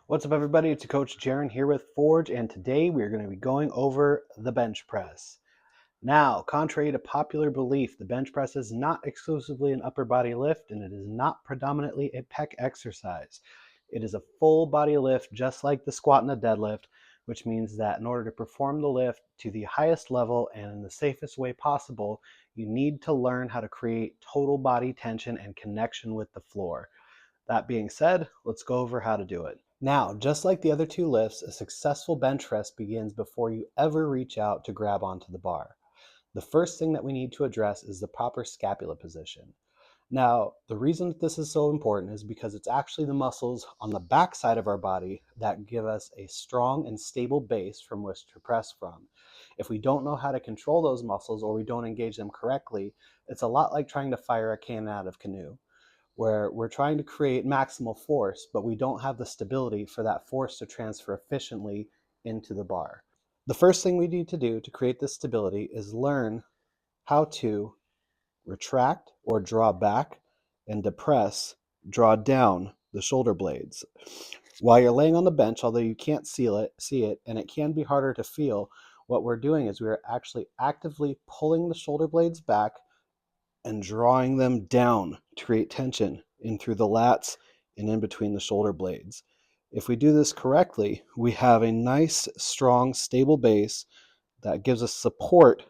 What's up, everybody? It's your coach Jaron here with Forge, and today we're going to be going over the bench press. Now, contrary to popular belief, the bench press is not exclusively an upper body lift, and it is not predominantly a pec exercise. It is a full body lift, just like the squat and the deadlift, which means that in order to perform the lift to the highest level and in the safest way possible, you need to learn how to create total body tension and connection with the floor. That being said, let's go over how to do it. Now, just like the other two lifts, a successful bench press begins before you ever reach out to grab onto the bar. The first thing that we need to address is the proper scapula position. Now, the reason that this is so important is because it's actually the muscles on the back side of our body that give us a strong and stable base from which to press from. If we don't know how to control those muscles or we don't engage them correctly, it's a lot like trying to fire a cannon out of a canoe, where we're trying to create maximal force, but we don't have the stability for that force to transfer efficiently into the bar. The first thing we need to do to create this stability is learn how to retract or draw back and depress, draw down the shoulder blades. While you're laying on the bench, although you can't see it, and it can be harder to feel, what we're doing is we're actually actively pulling the shoulder blades back and drawing them down to create tension in through the lats and in between the shoulder blades. If we do this correctly, we have a nice, strong, stable base that gives us support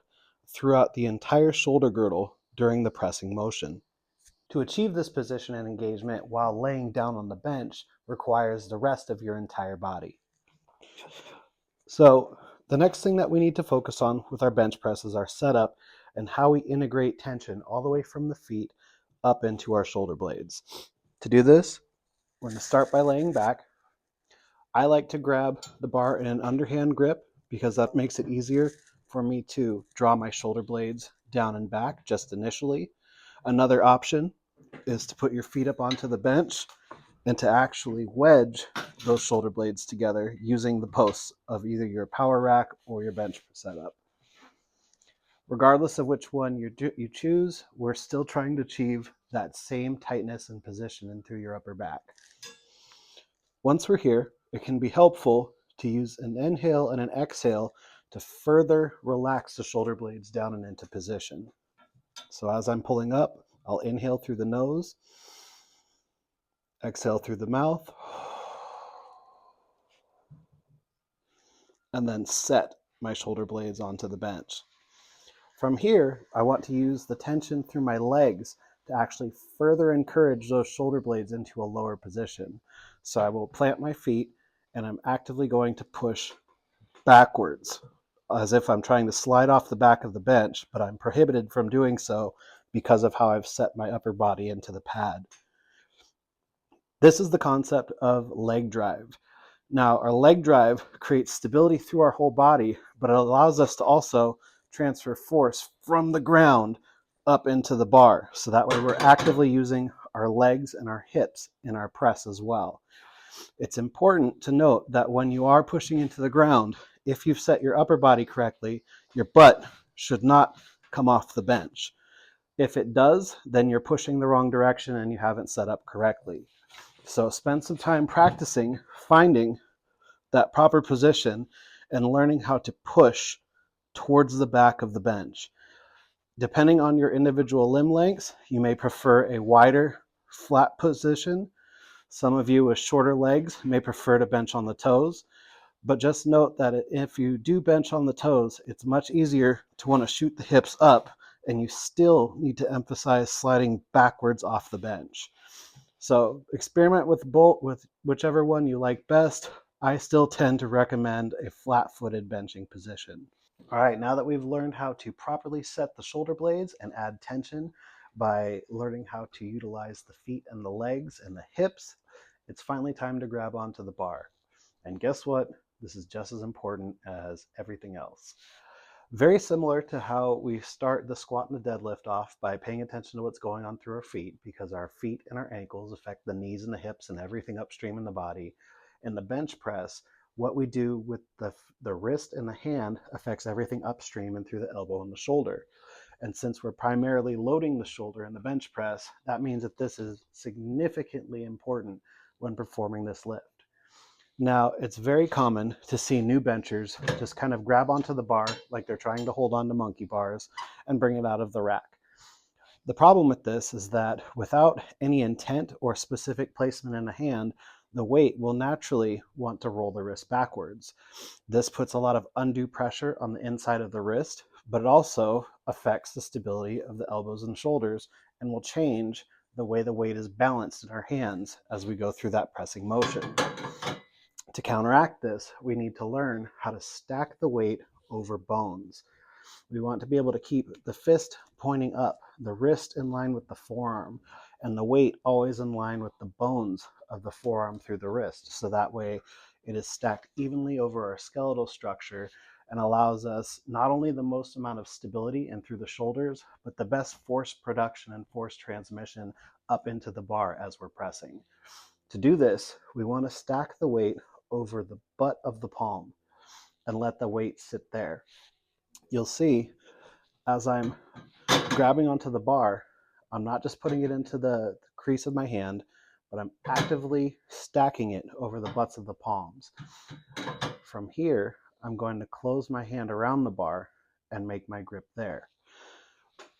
throughout the entire shoulder girdle during the pressing motion. To achieve this position and engagement while laying down on the bench requires the rest of your entire body. So the next thing that we need to focus on with our bench press is our setup and how we integrate tension all the way from the feet up into our shoulder blades. To do this, we're going to start by laying back. I like to grab the bar in an underhand grip because that makes it easier for me to draw my shoulder blades down and back just initially. Another option is to put your feet up onto the bench and to actually wedge those shoulder blades together using the posts of either your power rack or your bench setup. Regardless of which one you choose, we're still trying to achieve that same tightness and position through your upper back. Once we're here, it can be helpful to use an inhale and an exhale to further relax the shoulder blades down and into position. So as I'm pulling up, I'll inhale through the nose, exhale through the mouth, and then set my shoulder blades onto the bench. From here, I want to use the tension through my legs to actually further encourage those shoulder blades into a lower position. So I will plant my feet and I'm actively going to push backwards as if I'm trying to slide off the back of the bench, but I'm prohibited from doing so because of how I've set my upper body into the pad. This is the concept of leg drive. Now, our leg drive creates stability through our whole body, but it allows us to also transfer force from the ground up into the bar. So that way we're actively using our legs and our hips in our press as well. It's important to note that when you are pushing into the ground, if you've set your upper body correctly, your butt should not come off the bench. If it does, then you're pushing the wrong direction and you haven't set up correctly. So spend some time practicing finding that proper position and learning how to push towards the back of the bench. Depending on your individual limb lengths, you may prefer a wider, flat position. Some of you with shorter legs may prefer to bench on the toes, but just note that if you do bench on the toes, it's much easier to want to shoot the hips up, and you still need to emphasize sliding backwards off the bench. So experiment with whichever one you like best. I still tend to recommend a flat-footed benching position. All right, now that we've learned how to properly set the shoulder blades and add tension by learning how to utilize the feet and the legs and the hips, it's finally time to grab onto the bar. And guess what? This is just as important as everything else. Very similar to how we start the squat and the deadlift off by paying attention to what's going on through our feet, because our feet and our ankles affect the knees and the hips and everything upstream in the body. In the bench press, what we do with the wrist and the hand affects everything upstream and through the elbow and the shoulder. And since we're primarily loading the shoulder in the bench press, that means that this is significantly important when performing this lift. Now, it's very common to see new benchers just kind of grab onto the bar like they're trying to hold on to monkey bars and bring it out of the rack. The problem with this is that without any intent or specific placement in the hand, the weight will naturally want to roll the wrist backwards. This puts a lot of undue pressure on the inside of the wrist, but it also affects the stability of the elbows and shoulders and will change the way the weight is balanced in our hands as we go through that pressing motion. To counteract this, we need to learn how to stack the weight over bones. We want to be able to keep the fist pointing up, the wrist in line with the forearm, and the weight always in line with the bones of the forearm through the wrist. So that way it is stacked evenly over our skeletal structure and allows us not only the most amount of stability and through the shoulders, but the best force production and force transmission up into the bar as we're pressing. To do this, we want to stack the weight over the butt of the palm and let the weight sit there. You'll see as I'm grabbing onto the bar, I'm not just putting it into the crease of my hand, but I'm actively stacking it over the butts of the palms. From here, I'm going to close my hand around the bar and make my grip there.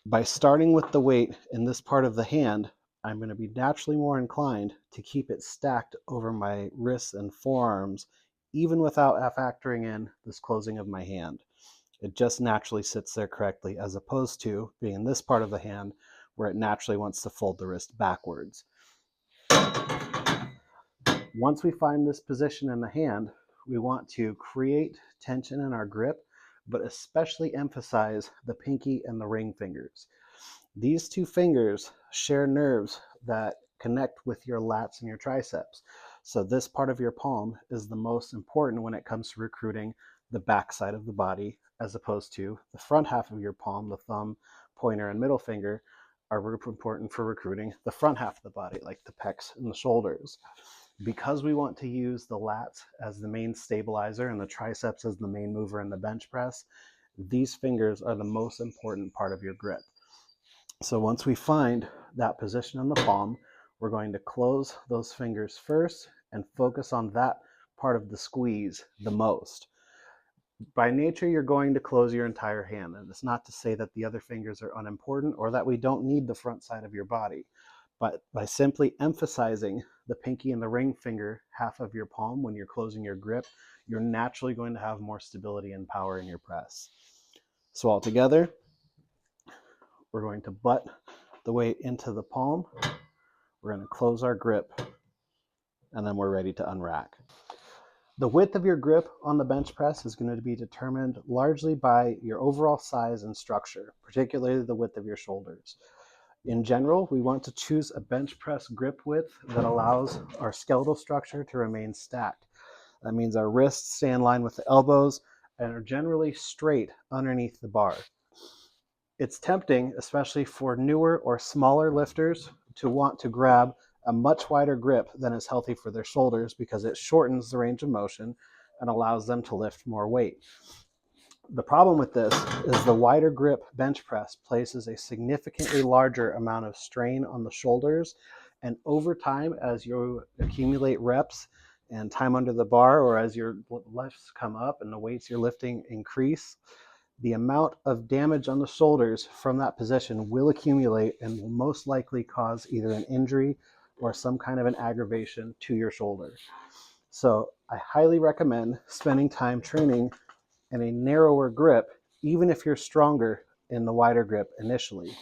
By starting with the weight in this part of the hand, I'm going to be naturally more inclined to keep it stacked over my wrists and forearms, even without factoring in this closing of my hand. It just naturally sits there correctly, as opposed to being in this part of the hand where it naturally wants to fold the wrist backwards. Once we find this position in the hand, we want to create tension in our grip, but especially emphasize the pinky and the ring fingers. These two fingers share nerves that connect with your lats and your triceps. So this part of your palm is the most important when it comes to recruiting the back side of the body, as opposed to the front half of your palm, the thumb, pointer, and middle finger are important for recruiting the front half of the body, like the pecs and the shoulders. Because we want to use the lats as the main stabilizer and the triceps as the main mover in the bench press, these fingers are the most important part of your grip. So once we find that position in the palm, we're going to close those fingers first and focus on that part of the squeeze the most. By nature, you're going to close your entire hand, and it's not to say that the other fingers are unimportant or that we don't need the front side of your body. But by simply emphasizing the pinky and the ring finger half of your palm when you're closing your grip, you're naturally going to have more stability and power in your press. So all together, we're going to butt the weight into the palm. We're going to close our grip, and then we're ready to unrack. The width of your grip on the bench press is going to be determined largely by your overall size and structure, particularly the width of your shoulders. In general, we want to choose a bench press grip width that allows our skeletal structure to remain stacked. That means our wrists stay in line with the elbows and are generally straight underneath the bar. It's tempting, especially for newer or smaller lifters, to want to grab a much wider grip than is healthy for their shoulders because it shortens the range of motion and allows them to lift more weight. The problem with this is the wider grip bench press places a significantly larger amount of strain on the shoulders, and over time, as you accumulate reps and time under the bar, or as your lifts come up and the weights you're lifting increase, the amount of damage on the shoulders from that position will accumulate and will most likely cause either an injury or some kind of an aggravation to your shoulder. So I highly recommend spending time training in a narrower grip, even if you're stronger in the wider grip initially.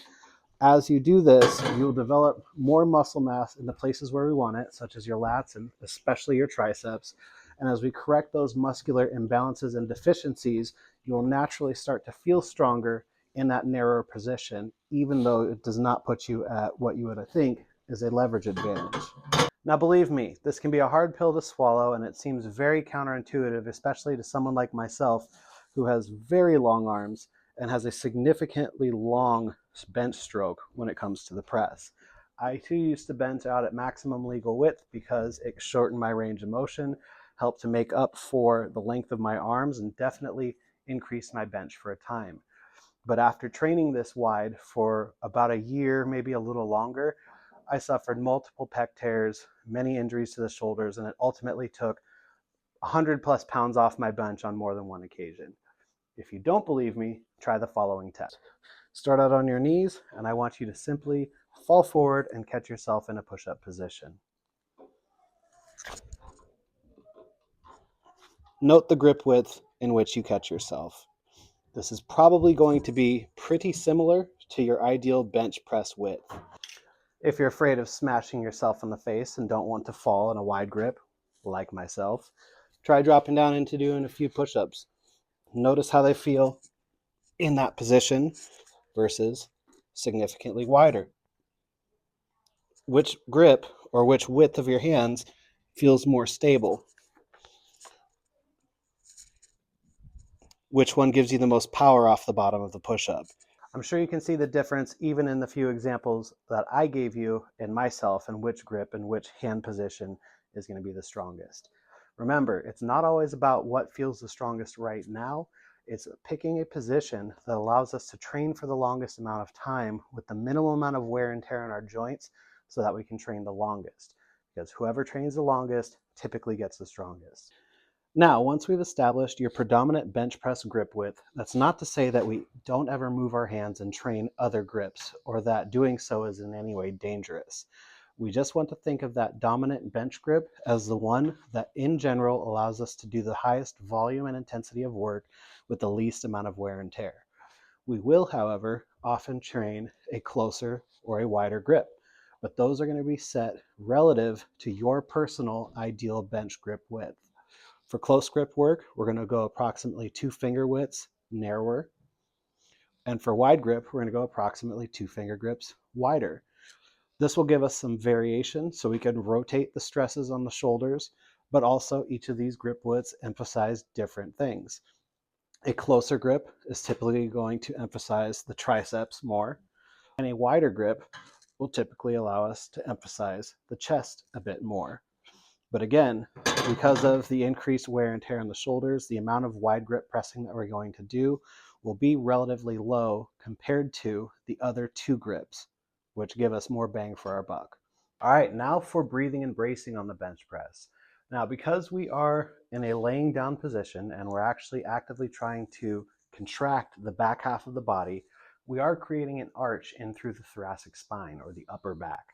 As you do this, you'll develop more muscle mass in the places where we want it, such as your lats and especially your triceps. And as we correct those muscular imbalances and deficiencies, you'll naturally start to feel stronger in that narrower position, even though it does not put you at what you would think is a leverage advantage. Now, believe me, this can be a hard pill to swallow, and it seems very counterintuitive, especially to someone like myself who has very long arms and has a significantly long bench stroke when it comes to the press. I too used to bench out at maximum legal width because it shortened my range of motion, helped to make up for the length of my arms, and definitely increased my bench for a time. But after training this wide for about a year, maybe a little longer, I suffered multiple pec tears, many injuries to the shoulders, and it ultimately took 100 plus pounds off my bench on more than one occasion. If you don't believe me, try the following test. Start out on your knees, and I want you to simply fall forward and catch yourself in a push-up position. Note the grip width in which you catch yourself. This is probably going to be pretty similar to your ideal bench press width. If you're afraid of smashing yourself in the face and don't want to fall in a wide grip, like myself, try dropping down into doing a few push-ups. Notice how they feel in that position versus significantly wider. Which grip or which width of your hands feels more stable? Which one gives you the most power off the bottom of the push-up? I'm sure you can see the difference even in the few examples that I gave you in myself and which grip and which hand position is going to be the strongest. Remember, it's not always about what feels the strongest right now. It's picking a position that allows us to train for the longest amount of time with the minimal amount of wear and tear in our joints so that we can train the longest. Because whoever trains the longest typically gets the strongest. Now, once we've established your predominant bench press grip width, that's not to say that we don't ever move our hands and train other grips, or that doing so is in any way dangerous. We just want to think of that dominant bench grip as the one that in general allows us to do the highest volume and intensity of work with the least amount of wear and tear. We will, however, often train a closer or a wider grip, but those are going to be set relative to your personal ideal bench grip width. For close grip work, we're going to go approximately 2 finger widths narrower. And for wide grip, we're going to go approximately 2 finger grips wider. This will give us some variation so we can rotate the stresses on the shoulders, but also each of these grip widths emphasize different things. A closer grip is typically going to emphasize the triceps more, and a wider grip will typically allow us to emphasize the chest a bit more. But again, because of the increased wear and tear on the shoulders, the amount of wide grip pressing that we're going to do will be relatively low compared to the other two grips, which give us more bang for our buck. All right, now for breathing and bracing on the bench press. Now, because we are in a laying down position and we're actually actively trying to contract the back half of the body, we are creating an arch in through the thoracic spine or the upper back.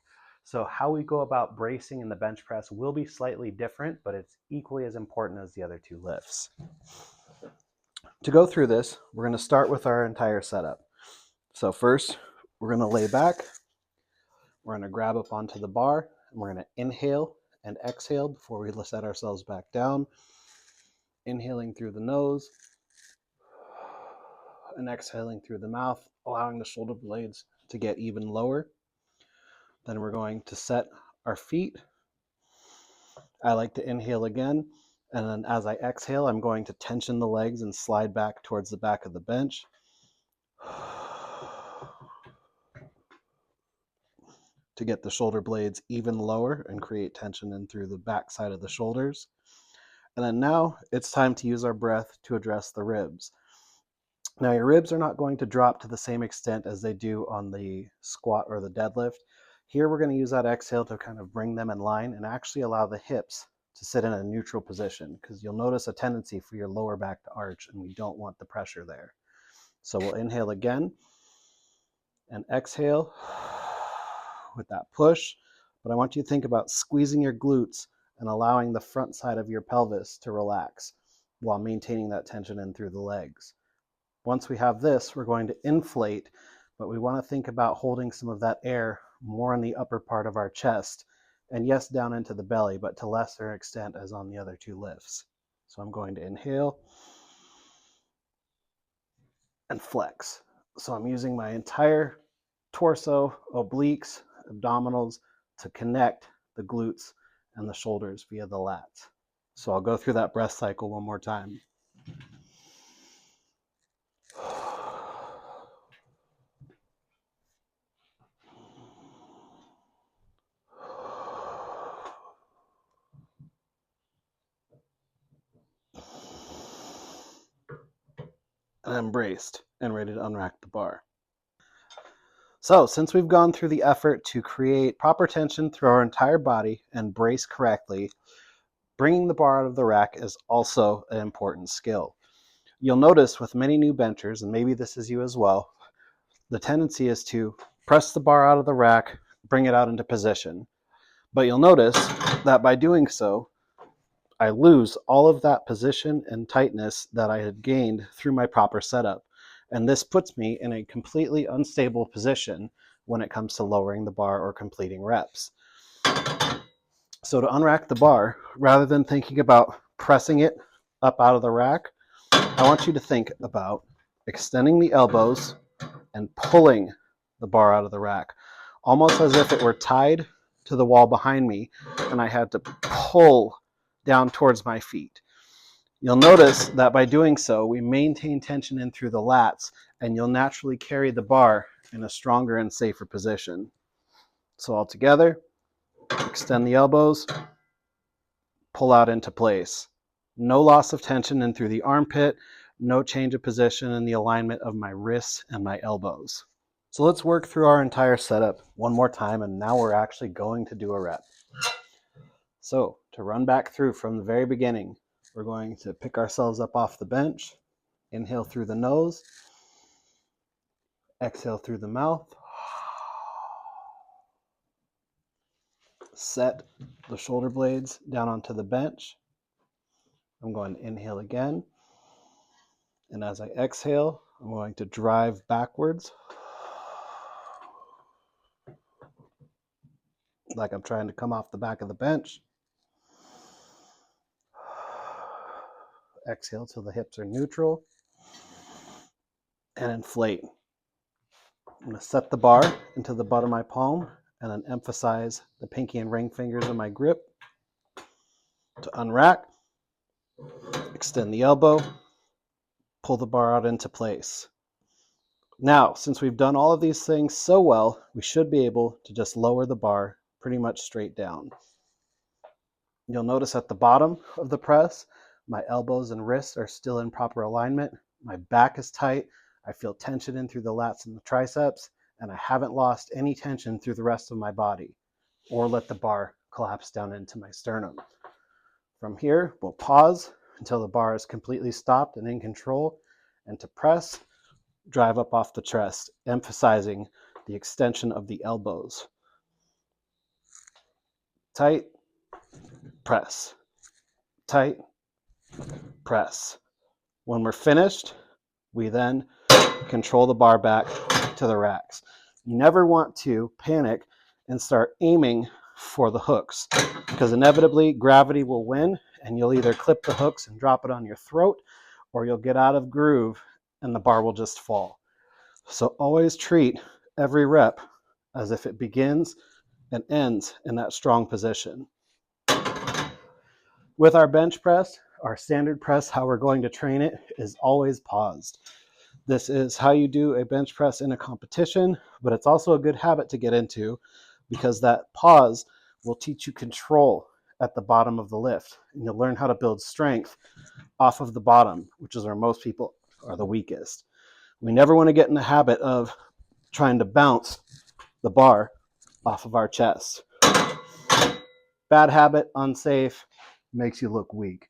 So how we go about bracing in the bench press will be slightly different, but it's equally as important as the other two lifts. To go through this, we're going to start with our entire setup. So first, we're going to lay back. We're going to grab up onto the bar, and we're going to inhale and exhale before we set ourselves back down. Inhaling through the nose and exhaling through the mouth, allowing the shoulder blades to get even lower. Then we're going to set our feet. I like to inhale again, and then as I exhale, I'm going to tension the legs and slide back towards the back of the bench. To get the shoulder blades even lower and create tension in through the back side of the shoulders. And then now it's time to use our breath to address the ribs. Now your ribs are not going to drop to the same extent as they do on the squat or the deadlift. Here we're going to use that exhale to kind of bring them in line and actually allow the hips to sit in a neutral position, because you'll notice a tendency for your lower back to arch, and we don't want the pressure there. So we'll inhale again and exhale with that push. But I want you to think about squeezing your glutes and allowing the front side of your pelvis to relax while maintaining that tension in through the legs. Once we have this, we're going to inflate, but we want to think about holding some of that air more in the upper part of our chest, and yes, down into the belly, but to lesser extent as on the other two lifts. So I'm going to inhale and flex. So I'm using my entire torso, obliques, abdominals to connect the glutes and the shoulders via the lats. So I'll go through that breath cycle one more time. And I'm braced and ready to unrack the bar. So since we've gone through the effort to create proper tension through our entire body and brace correctly, bringing the bar out of the rack is also an important skill. You'll notice with many new benchers, and maybe this is you as well, the tendency is to press the bar out of the rack, bring it out into position. But you'll notice that by doing so, I lose all of that position and tightness that I had gained through my proper setup. And this puts me in a completely unstable position when it comes to lowering the bar or completing reps. So to unrack the bar, rather than thinking about pressing it up out of the rack, I want you to think about extending the elbows and pulling the bar out of the rack, almost as if it were tied to the wall behind me and I had to pull down towards my feet. You'll notice that by doing so, we maintain tension in through the lats, and you'll naturally carry the bar in a stronger and safer position. So all together, extend the elbows, pull out into place. No loss of tension in through the armpit, no change of position in the alignment of my wrists and my elbows. So let's work through our entire setup one more time, and now we're actually going to do a rep. So to run back through from the very beginning, we're going to pick ourselves up off the bench, inhale through the nose, exhale through the mouth, set the shoulder blades down onto the bench. I'm going to inhale again, and as I exhale, I'm going to drive backwards like I'm trying to come off the back of the bench. Exhale till the hips are neutral, and inflate. I'm going to set the bar into the butt of my palm and then emphasize the pinky and ring fingers of my grip. To unrack, extend the elbow, pull the bar out into place. Now, since we've done all of these things so well, we should be able to just lower the bar pretty much straight down. You'll notice at the bottom of the press, my elbows and wrists are still in proper alignment. My back is tight. I feel tension in through the lats and the triceps, and I haven't lost any tension through the rest of my body or let the bar collapse down into my sternum. From here, we'll pause until the bar is completely stopped and in control, and to press, drive up off the chest, emphasizing the extension of the elbows. Tight, press. Tight, press. When we're finished, we then control the bar back to the racks. You never want to panic and start aiming for the hooks, because inevitably gravity will win and you'll either clip the hooks and drop it on your throat, or you'll get out of groove and the bar will just fall. So always treat every rep as if it begins and ends in that strong position. With our bench press, our standard press, how we're going to train it is always paused. This is how you do a bench press in a competition, but it's also a good habit to get into because that pause will teach you control at the bottom of the lift, and you'll learn how to build strength off of the bottom, which is where most people are the weakest. We never want to get in the habit of trying to bounce the bar off of our chest. Bad habit, unsafe, makes you look weak.